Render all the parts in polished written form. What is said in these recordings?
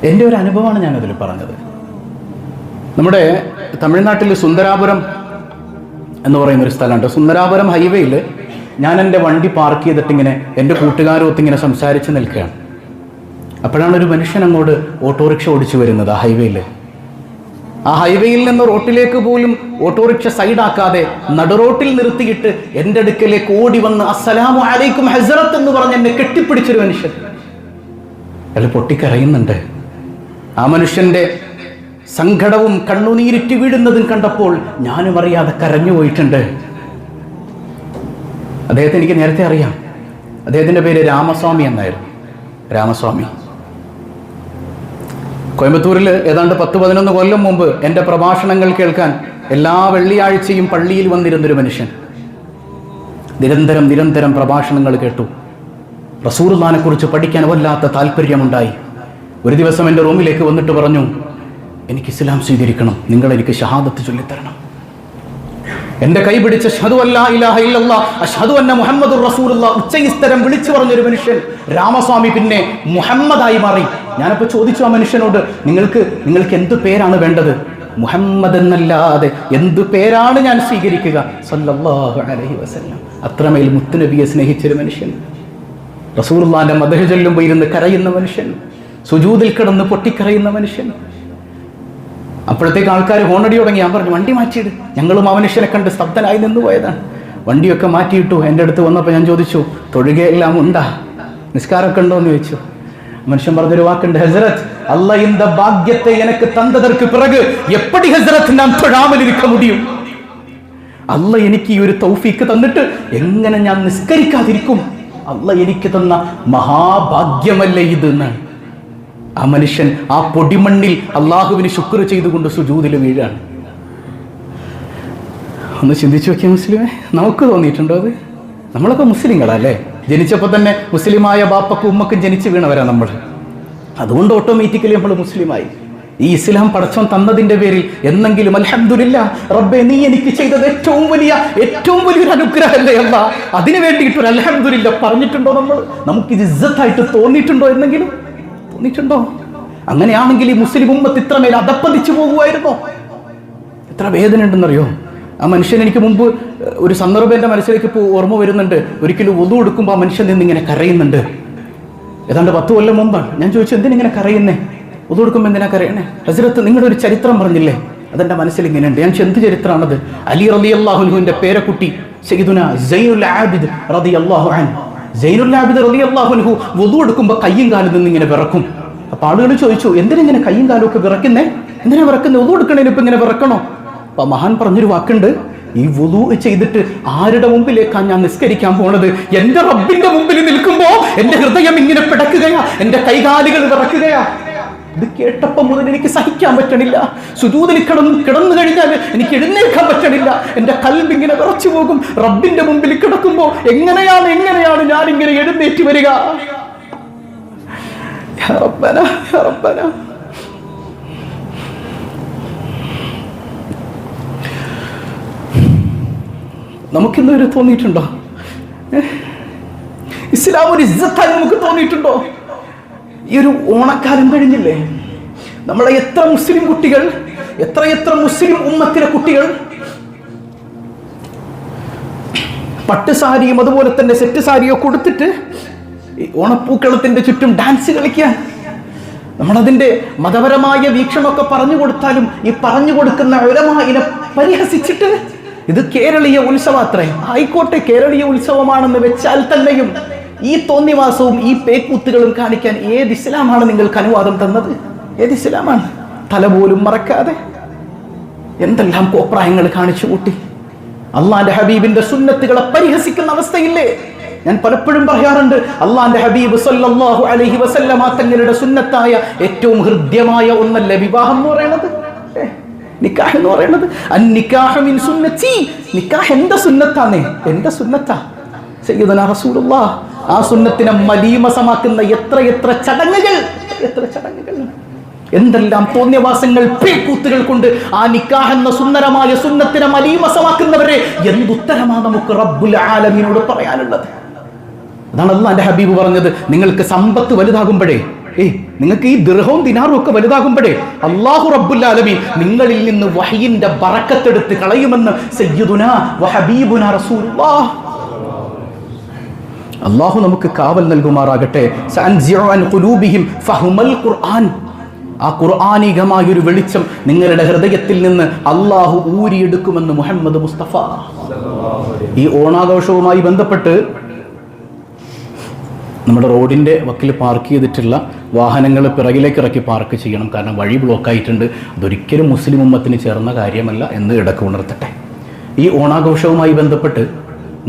എൻ്റെ ഒരു അനുഭവമാണ് ഞാനതിൽ പറഞ്ഞത്. നമ്മുടെ തമിഴ്നാട്ടിൽ സുന്ദരാപുരം എന്ന് പറയുന്നൊരു സ്ഥലമുണ്ട്. സുന്ദരാപുരം ഹൈവേയിൽ ഞാൻ എൻ്റെ വണ്ടി പാർക്ക് ചെയ്തിട്ടിങ്ങനെ എൻ്റെ കൂട്ടുകാരൊത്തിങ്ങനെ സംസാരിച്ച് നിൽക്കുകയാണ്. അപ്പോഴാണ് ഒരു മനുഷ്യൻ അങ്ങോട്ട് ഓട്ടോറിക്ഷ ഓടിച്ചു വരുന്നത്. ആ ഹൈവേയിൽ നിന്ന് റോട്ടിലേക്ക് പോലും ഓട്ടോറിക്ഷ സൈഡാക്കാതെ നടുറോട്ടിൽ നിർത്തിയിട്ട് എൻ്റെ അടുക്കലേക്ക് ഓടി വന്ന് അസ്സലാമു അലൈക്കും ഹസ്രത്ത് എന്ന് പറഞ്ഞ് എന്നെ കെട്ടിപ്പിടിച്ചൊരു മനുഷ്യൻ. അയാൾ പൊട്ടിക്കരയുന്നുണ്ട്. ആ മനുഷ്യൻ്റെ സങ്കടവും കണ്ണുനീരിറ്റ് വീഴുന്നതും കണ്ടപ്പോൾ ഞാനും അറിയാതെ കരഞ്ഞു പോയിട്ടുണ്ട്. അദ്ദേഹത്തെ എനിക്ക് നേരത്തെ അറിയാം. അദ്ദേഹത്തിൻ്റെ പേര് രാമസ്വാമി എന്നായിരുന്നു. രാമസ്വാമി കോയമ്പത്തൂരിൽ ഏതാണ്ട് 10-11 കൊല്ലം മുമ്പ് എൻ്റെ പ്രഭാഷണങ്ങൾ കേൾക്കാൻ എല്ലാ വെള്ളിയാഴ്ചയും പള്ളിയിൽ വന്നിരുന്നൊരു മനുഷ്യൻ. നിരന്തരം പ്രഭാഷണങ്ങൾ കേട്ടു. റസൂലുള്ളാഹിനെ കുറിച്ച് പഠിക്കാൻ വല്ലാത്ത താല്പര്യമുണ്ടായി. ഒരു ദിവസം എൻ്റെ റൂമിലേക്ക് വന്നിട്ട് പറഞ്ഞു, എനിക്ക് ഇസ്ലാം സ്വീകരിക്കണം, നിങ്ങൾ എനിക്ക് ഷഹാദത്ത് ചൊല്ലിത്തരണം. എൻ്റെ കൈ പിടിച്ച് അശ്ഹദു അല്ലാ ഇലാഹ ഇല്ലല്ലാഹ് അശ്ഹദു അന്ന മുഹമ്മദുർ റസൂലുള്ളാഹ് ഉച്ചയിസ്തരം വിളിച്ചു പറഞ്ഞൊരു മനുഷ്യൻ രാമസ്വാമി പിന്നെ മുഹമ്മദായി മാറി. ഞാനപ്പോൾ ചോദിച്ചു ആ മനുഷ്യനോട്, നിങ്ങൾക്ക് എന്ത് പേരാണ് വേണ്ടത്? മുഹമ്മദ് എന്നല്ലാതെ എന്ത് പേരാണ് ഞാൻ സ്വീകരിക്കുക? സല്ലല്ലാഹു അലൈഹി വസല്ലം. അത്രമേൽ മുത്തുനബിയെ സ്നേഹിച്ചൊരു മനുഷ്യൻ, റസൂലുള്ളാഹിന്റെ മദ്ഹ് ചൊല്ലുമ്പോൾ ഇരുന്ന് കരയുന്ന മനുഷ്യൻ, സുജൂദിൽ കിടന്ന് പൊട്ടിക്കരയുന്ന മനുഷ്യൻ. അപ്പോഴത്തേക്ക് ആൾക്കാർ ഹോണടി തുടങ്ങി. ഞാൻ പറഞ്ഞു, വണ്ടി മാറ്റിയിട്. ഞങ്ങളും ആ മനുഷ്യനെ കണ്ട് സ്തബ്ധനായി നിന്ന് പോയതാണ്. വണ്ടിയൊക്കെ മാറ്റിയിട്ടു. എൻ്റെ അടുത്ത് വന്നപ്പോൾ ഞാൻ ചോദിച്ചു, തൊഴുകയെല്ലാം ഉണ്ടാ, നിസ്കാരമൊക്കെ ഉണ്ടോ എന്ന് ചോദിച്ചു. മനുഷ്യൻ പറഞ്ഞൊരു വാക്കുണ്ട്, ഹസ്രത്ത് അല്ലാഹ് இந்த ഭാഗ്യത്തെ എനിക്ക് തന്നதற்கு பிறகு எப்படி ഹസ്രത്ത് ഞാൻ തൊഴാமல் இருக்க முடியும்? അല്ലാഹ് എനിക്ക് ഈ ഒരു തൗഫീക്ക് തന്നിട്ട് എങ്ങനെ ഞാൻ നിസ്കരിക്കാതിരിക്കും? അല്ലാഹ് എനിക്ക് തന്ന മഹാഭാഗ്യമല്ലേ ഇത് എന്നാണ്. ആ മനുഷ്യൻ ആ പൊടിമണ്ണിൽ അള്ളാഹുവിന് ശുക്ർ ചെയ്തുകൊണ്ട് സുജൂദിൽ വീഴാണ്. ഒന്ന് ചിന്തിച്ചു നോക്കിയ മുസ്ലിമേ, നമുക്ക് തോന്നിയിട്ടുണ്ടോ അത്? നമ്മളൊക്കെ മുസ്ലിങ്ങളല്ലേ? ജനിച്ചപ്പോൾ തന്നെ മുസ്ലിമായ ബാപ്പക്കും ഉമ്മക്കും ജനിച്ച് വീണവരാ നമ്മൾ. അതുകൊണ്ട് ഓട്ടോമാറ്റിക്കലി നമ്മൾ മുസ്ലിമായി. ഈ ഇസ്ലാം പടച്ചോൻ തന്നതിന്റെ പേരിൽ എന്നെങ്കിലും അൽഹംദുലില്ലാ റബ്ബേ, നീ എനിക്ക് ചെയ്തത് ഏറ്റവും വലിയൊരു അനുഗ്രഹമല്ലേ അല്ലാ, അതിനു വേണ്ടിയിട്ടൊരു അൽഹംദുലില്ലാ പറഞ്ഞിട്ടുണ്ടോ നമ്മൾ? നമുക്കിത് ഇസ്സത്തായിട്ട് തോന്നിയിട്ടുണ്ടോ എന്നെങ്കിലും? തോന്നിയിട്ടുണ്ടോ? അങ്ങനെയാണെങ്കിൽ ഈ മുസ്ലിം ഉമ്മത്ത് ഇത്രമേൽ അധപ്പതിച്ചു പോകുമായിരുന്നോ? എത്ര വേദന ഉണ്ടെന്നറിയോ? ആ മനുഷ്യൻ എനിക്ക് മുമ്പ് ഒരു സന്ദർഭം എൻ്റെ മനസ്സിലേക്ക് ഇപ്പോൾ ഓർമ്മ വരുന്നുണ്ട്. ഒരിക്കലും വുളു എടുക്കുമ്പോൾ ആ മനുഷ്യൻ നിന്നിങ്ങനെ കരയുന്നുണ്ട്. ഏതാണ്ട് 10 കൊല്ലം മുമ്പാണ്. ഞാൻ ചോദിച്ചു, എന്തിനിങ്ങനെ കരയുന്നേ? വുളു എടുക്കുമ്പോൾ എന്തിനാ കരയണേ? ഹസ്രത്ത് നിങ്ങളുടെ ഒരു ചരിത്രം പറഞ്ഞില്ലേ, അതെൻ്റെ മനസ്സിൽ ഇങ്ങനെയുണ്ട്. ഞാൻ എന്ത് ചരിത്രമാണത്? അലി റളിയല്ലാഹു അൻഹുവിൻ്റെ പേരക്കുട്ടി സയ്യിദുനാ സൈനുൽ ആബിദ് റളിയല്ലാഹു അൻഹു. സൈനുൽ ആബിദ് റളിയല്ലാഹു അൻഹു വുളു എടുക്കുമ്പോൾ കയ്യും കാലും നിന്ന് ഇങ്ങനെ വിറക്കും. അപ്പോൾ ആളുകൾ ചോദിച്ചു, എന്തിനിങ്ങനെ കയ്യും കാലും ഒക്കെ വിറക്കുന്നേ? എന്തിനാ വിറക്കുന്നത്? വുളു എടുക്കണേന് ഇപ്പം ഇങ്ങനെ വിറക്കണോ? അപ്പോൾ മഹാൻ പറഞ്ഞൊരു വാക്കുണ്ട്, ഈ വുളു ചെയ്തിട്ട് ആരുടെ മുമ്പിലേക്കാണ് ഞാൻ നിസ്കരിക്കാൻ പോണത്? എൻ്റെ റബ്ബിന്റെ മുമ്പിൽ നിൽക്കുമ്പോൾ എൻ്റെ ഹൃദയം ഇങ്ങനെ പിടക്കുകയാ, എൻ്റെ കൈകാലുകൾ വിറക്കുകയാ. ഇത് കേട്ടപ്പോൾ മുതൽ എനിക്ക് സഹിക്കാൻ പറ്റണില്ല. സുജൂദിൽ കിടന്നു കഴിഞ്ഞാൽ എനിക്ക് എഴുന്നേൽക്കാൻ പറ്റണില്ല. എൻ്റെ കൽബ് ഇങ്ങനെ വിറച്ചു പോകും. റബ്ബിന്റെ മുമ്പിൽ കിടക്കുമ്പോൾ എങ്ങനെയാണ് ഞാൻ ഇങ്ങനെ എഴുന്നേറ്റ് വരിക? യാ റബ്ബന, യാ റബ്ബന. നമുക്കിന്നൊരു തോന്നിയിട്ടുണ്ടോ? ഇസ്ലാം ഒരു ഇസ്സത്തായി നമുക്ക് തോന്നിയിട്ടുണ്ടോ? ഈ ഒരു ഓണക്കാലം കഴിഞ്ഞില്ലേ, നമ്മളെ എത്ര മുസ്ലിം കുട്ടികൾ, എത്ര മുസ്ലിം ഉമ്മത്തിലെ കുട്ടികൾ പട്ട് സാരിയും അതുപോലെ തന്നെ സെറ്റ് സാരിയോ കൊടുത്തിട്ട് ഓണപ്പൂക്കളത്തിന്റെ ചുറ്റും ഡാൻസ് കളിക്കാൻ. നമ്മളതിന്റെ മതപരമായ വീക്ഷണമൊക്കെ പറഞ്ഞു കൊടുത്താലും ഈ പറഞ്ഞു കൊടുക്കുന്ന ഉലമാഇനെ പരിഹസിച്ചിട്ട് ഇത് കേരളീയ ഉത്സവത്രേ, ആയിക്കോട്ടെ കേരളീയ ഉത്സവമാണെന്ന് വെച്ചാൽ തന്നെയും ഈ തോന്നിവാസവും ഈ പേക്കൂത്തുകളും കാണിക്കാൻ ഏത് ഇസ്ലാമാണ് നിങ്ങൾക്ക് അനുവാദം തന്നത്? ഏത് ഇസ്ലാമാണ്? തല പോലും മറക്കാതെ എന്തെല്ലാം കോപ്രായങ്ങൾ കാണിച്ചു കൂട്ടി. അള്ളാന്റെ ഹബീബിന്റെ സുന്നത്തുകളെ പരിഹസിക്കുന്ന അവസ്ഥയില്ലേ? ഞാൻ പലപ്പോഴും പറയാറുണ്ട്, അള്ളാന്റെ ഹബീബ് സല്ലല്ലാഹു അലൈഹി വസല്ലമ തങ്ങളുടെ സുന്നത്തായ ഏറ്റവും ഹൃദ്യമായ ഒന്നല്ലേ വിവാഹം എന്ന് പറയുന്നത്, നിക്കാഹ് എന്ന് പറയുന്നത്. അന്നിക്കാഹു മിൻ സുന്നത്തി, നിക്കാഹ് എന്റെ സുന്നത്താണേ, എന്റെ സുന്നത്താ. സയ്യിദുനാ റസൂലുള്ളാഹ് ആ സുന്നത്തിനെ മലീമസമാക്കുന്ന എത്ര ചടങ്ങുകൾ, എന്തെല്ലാം തോന്നിയവാസങ്ങൾ, പേക്കൂത്തുകൾ കൊണ്ട് ആ നിക്കാഹ് എന്ന സുന്ദരമായ സുന്നത്തിനെ മലീമസമാക്കുന്നവരെ എന്തുത്തരമാണ് നമുക്ക് റബ്ബുൽ ആലമീനോട് പറയാനുള്ളത്? അതാണ് അല്ലാഹുവിന്റെ ഹബീബ് പറഞ്ഞത്, നിങ്ങൾക്ക് സമ്പത്ത് വലുതാകുമ്പോഴേ നിങ്ങൾക്ക് ഈ ദിർഹവും ദിനാറും ഒക്കെ വലുതാകുമ്പോഴേ അല്ലാഹു റബ്ബുൽ ആലമീൻ നിങ്ങളിൽ നിന്ന് വഹയിന്റെ ബറക്കത്തെടുത്ത് കളയുമെന്ന് സയ്യിദുനാ വഹബീബുനാ റസൂലുള്ളാഹ്. അല്ലാഹു നമുക്ക് കാവൽ നൽകുമാറാകട്ടെ. സഅൻസിഉ അൻ ഖുലൂബിഹിം ഫഹുമൽ ഖുർആൻ. ആ ഖുർആനികമായൊരു വെളിച്ചം നിങ്ങളുടെ ഹൃദയത്തിൽ നിന്ന് അല്ലാഹു ഊരിയെടുക്കുമെന്ന് മുഹമ്മദ് മുസ്തഫ. ഈ ഓണാഘോഷവുമായി ബന്ധപ്പെട്ട് നമ്മുടെ റോഡിൻ്റെ വക്കിൽ പാർക്ക് ചെയ്തിട്ടുള്ള വാഹനങ്ങൾ പിറകിലേക്ക് ഇറക്കി പാർക്ക് ചെയ്യണം. കാരണം വഴി ബ്ലോക്കായിട്ടുണ്ട്. അതൊരിക്കലും മുസ്ലിം ഉമ്മത്തിന് ചേർന്ന കാര്യമല്ല എന്ന് ഇടയ്ക്ക് ഉണർത്തട്ടെ. ഈ ഓണാഘോഷവുമായി ബന്ധപ്പെട്ട്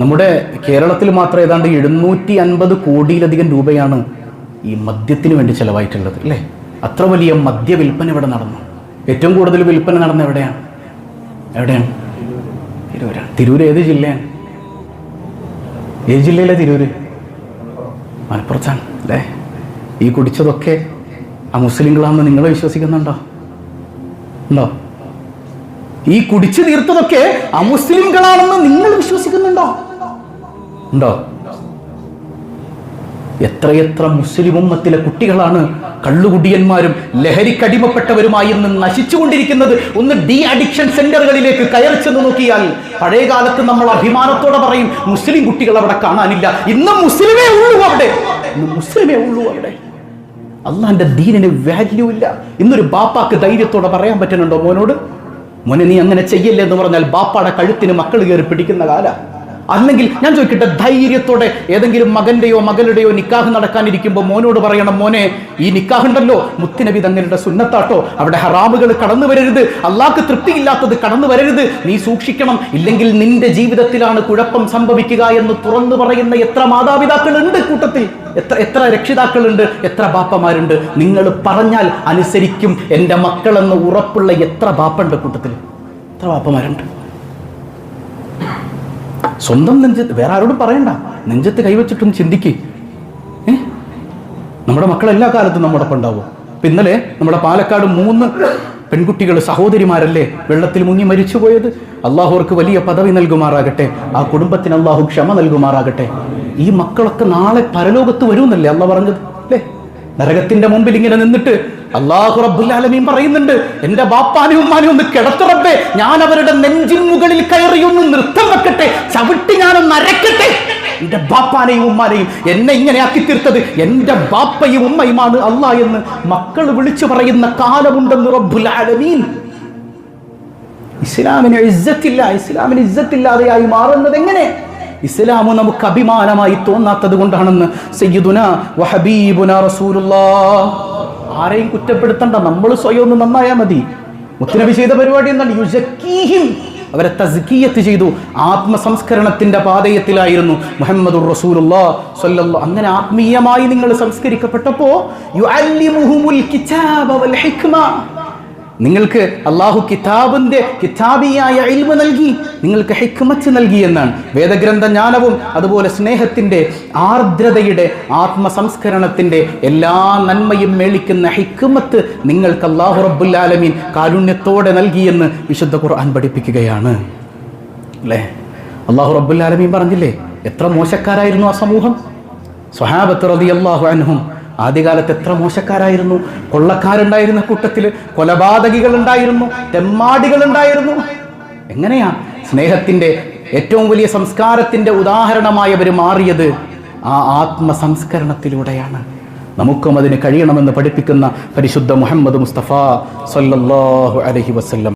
നമ്മുടെ കേരളത്തിൽ മാത്രം ഏതാണ്ട് 750 കോടിയിലധികം രൂപയാണ് ഈ മദ്യത്തിന് വേണ്ടി ചിലവായിട്ടുള്ളത് അല്ലേ? അത്ര വലിയ മദ്യ വിൽപ്പന ഇവിടെ നടന്നു. ഏറ്റവും കൂടുതൽ വിൽപ്പന നടന്ന എവിടെയാണ്? തിരൂരാണ്. തിരൂർ ഏത് ജില്ലയാണ്? ഏത് ജില്ലയിലെ തിരൂര്? മലപ്പുറത്താണ് അല്ലേ? ഈ കുടിച്ചതൊക്കെ ആ മുസ്ലിങ്ങളാണെന്ന് നിങ്ങൾ വിശ്വസിക്കുന്നുണ്ടോ? ഉണ്ടോ? ഈ കുടിച്ചു തീർത്തതൊക്കെ അമുസ്ലിംകളാണെന്ന് നിങ്ങൾ വിശ്വസിക്കുന്നുണ്ടോ? ഉണ്ടോ? എത്രയെത്ര മുസ്ലിം ഉമ്മത്തിലെ കുട്ടികളാണ് കള്ളുകുടിയന്മാരും ലഹരിക്കടിമപ്പെട്ടവരുമായി ഇന്ന് നശിച്ചുകൊണ്ടിരിക്കുന്നത്. ഒന്ന് ഡി അഡിക്ഷൻ സെന്ററുകളിലേക്ക് കയറി ചെന്ന് നോക്കിയാൽ പഴയ കാലത്ത് നമ്മൾ അഭിമാനത്തോടെ പറയും മുസ്ലിം കുട്ടികൾ അവിടെ കാണാനില്ല. ഇന്ന് മുസ്ലിമേ ഉള്ളൂ അവിടെ. അള്ളാന്റെ ദീനിന് വാല്യൂ ഇല്ല. ഇന്നൊരു ബാപ്പാക്ക് ധൈര്യത്തോടെ പറയാൻ പറ്റുന്നുണ്ടോ മോനോട്, മോനെ നീ അങ്ങനെ ചെയ്യല്ലേ എന്ന് പറഞ്ഞാൽ ബാപ്പാടെ കഴുത്തിന് മക്കൾ കയറി പിടിക്കുന്ന കാല? അല്ലെങ്കിൽ ഞാൻ ചോദിക്കട്ടെ, ധൈര്യത്തോടെ ഏതെങ്കിലും മകന്റെയോ മകളുടെയോ നിക്കാഹ് നടക്കാനിരിക്കുമ്പോൾ മോനോട് പറയണം, മോനെ ഈ നിക്കാഹുണ്ടല്ലോ മുത്തുനബി തങ്ങളുടെ സുന്നത്താട്ടോ, അവിടെ ഹറാമുകൾ കടന്നു വരരുത്, അള്ളാഹ്ക്ക് തൃപ്തിയില്ലാത്തത് കടന്നു വരരുത്, നീ സൂക്ഷിക്കണം, ഇല്ലെങ്കിൽ നിന്റെ ജീവിതത്തിലാണ് കുഴപ്പം സംഭവിക്കുക എന്ന് തുറന്നു പറയുന്ന എത്ര മാതാപിതാക്കളുണ്ട് കൂട്ടത്തിൽ? എത്ര രക്ഷിതാക്കളുണ്ട്? എത്ര ബാപ്പമാരുണ്ട്? നിങ്ങൾ പറഞ്ഞാൽ അനുസരിക്കും എൻ്റെ മക്കളെന്ന് ഉറപ്പുള്ള എത്ര ബാപ്പുണ്ട് കൂട്ടത്തിൽ? എത്ര ബാപ്പമാരുണ്ട്? സ്വന്തം നെഞ്ചത്ത്, വേറെ ആരോടും പറയണ്ട, നെഞ്ചത്ത് കൈവച്ചിട്ടൊന്ന് ചിന്തിക്ക്. നമ്മുടെ മക്കൾ എല്ലാ കാലത്തും നമ്മുടെ ഒപ്പം ഉണ്ടാവും. ഇപ്പം ഇന്നലെ നമ്മുടെ പാലക്കാട് 3 പെൺകുട്ടികൾ സഹോദരിമാരല്ലേ വെള്ളത്തിൽ മുങ്ങി മരിച്ചുപോയത്? അള്ളാഹു അവർക്ക് വലിയ പദവി നൽകുമാറാകട്ടെ. ആ കുടുംബത്തിന് അള്ളാഹു ക്ഷമ നൽകുമാറാകട്ടെ. ഈ മക്കളൊക്കെ നാളെ പരലോകത്ത് വരുമെന്നല്ലേ അള്ളാഹ് പറഞ്ഞത് അല്ലേ? നരകത്തിന്റെ മുമ്പിൽ ഇങ്ങനെ നിന്നിട്ട് അല്ലാഹു റബ്ബുൽ ആലമീൻ പറയുന്നുണ്ട്, എന്റെ ബാപ്പാനും ഉമ്മാനും ഒന്ന് കിടത്ത് റബ്ബേ, ഞാൻ അവരുടെ നെഞ്ചിൻ മുകളിൽ കയറി ഒന്ന് നൃത്തം വെക്കട്ടെ, ചവിട്ടി ഞാനൊന്ന് അരക്കട്ടെ. എന്റെ ബാപ്പാനെയും ഉമ്മാനെയും എന്നെ ഇങ്ങനെ ആക്കി തീർത്തത് എന്റെ ബാപ്പയും ഉമ്മയുമാണ് അല്ലാഹ് എന്ന് മക്കൾ വിളിച്ചു പറയുന്ന കാലമുണ്ടെന്ന് റബ്ബുൽ ആലമീൻ. ഇസ്ലാമിന് ഇസ്സത്തില്ലാതെയായി മാറുന്നത് എങ്ങനെ? ഇസ്ലാം നമുക്ക് അഭിമാനമായി തോന്നാത്തത് കൊണ്ടാണെന്ന് സയ്യിദുനാ വഹബീബുനാ റസൂലുള്ളാഹ്. ആരെയും കുറ്റപ്പെടുത്തണ്ട, നമ്മൾ സ്വയം ഒന്ന് നന്നായാൽ മതി. മുത്തുനബി ചെയ്ത പരിപാടി എന്താണ്? യുസക്കീഹിം, അവരെ തസ്കിയത്ത് ചെയ്തു. ആത്മസംസ്കരണത്തിന്റെ പാതയത്തിലായിരുന്നു മുഹമ്മദുർ റസൂലുള്ളാഹി സ്വല്ലല്ലാഹു. അങ്ങനെ ആത്മീയമായി നിങ്ങൾ സംസ്കരിക്കപ്പെട്ടപ്പോ യുഅല്ലിമുഹുമുൽ കിതാബ വൽ ഹിക്മ, നിങ്ങൾക്ക് അള്ളാഹു കിതാബിയായ ഇൽമ നൽകി, നിങ്ങൾക്ക് ഹിക്മത്ത് നൽകി എന്നാണ്. വേദഗ്രന്ഥ ജ്ഞാനവും അതുപോലെ സ്നേഹത്തിന്റെ, ആർദ്രതയുടെ, ആത്മസംസ്കരണത്തിന്റെ എല്ലാ നന്മയും മേളിക്കുന്ന ഹിക്മത്ത് നിങ്ങൾക്ക് അല്ലാഹു റബ്ബുൽ ആലമീൻ കാരുണ്യത്തോടെ നൽകിയെന്ന് വിശുദ്ധ ഖുർആൻ പഠിപ്പിക്കുകയാണ് അല്ലേ? അല്ലാഹു റബ്ബുൽ ആലമീൻ പറഞ്ഞില്ലേ എത്ര മോശക്കാരായിരുന്നു ആ സമൂഹം. സ്വഹാബത്ത് റളിയല്ലാഹു അൻഹും ആദ്യകാലത്ത് എത്ര മോശക്കാരായിരുന്നു. കൊള്ളക്കാരുണ്ടായിരുന്ന കൂട്ടത്തിൽ കൊലപാതകികൾ ഉണ്ടായിരുന്നു, തെമ്മാടികൾ ഉണ്ടായിരുന്നു. എങ്ങനെയാ സ്നേഹത്തിന്റെ ഏറ്റവും വലിയ സംസ്കാരത്തിന്റെ ഉദാഹരണമായവർ മാറിയത്? ആ ആത്മസംസ്കരണത്തിലൂടെയാണ്. നമുക്കും അതിന് കഴിയണമെന്ന് പഠിപ്പിക്കുന്ന പരിശുദ്ധ മുഹമ്മദ് മുസ്തഫ സല്ലല്ലാഹു അലൈഹി വസല്ലം.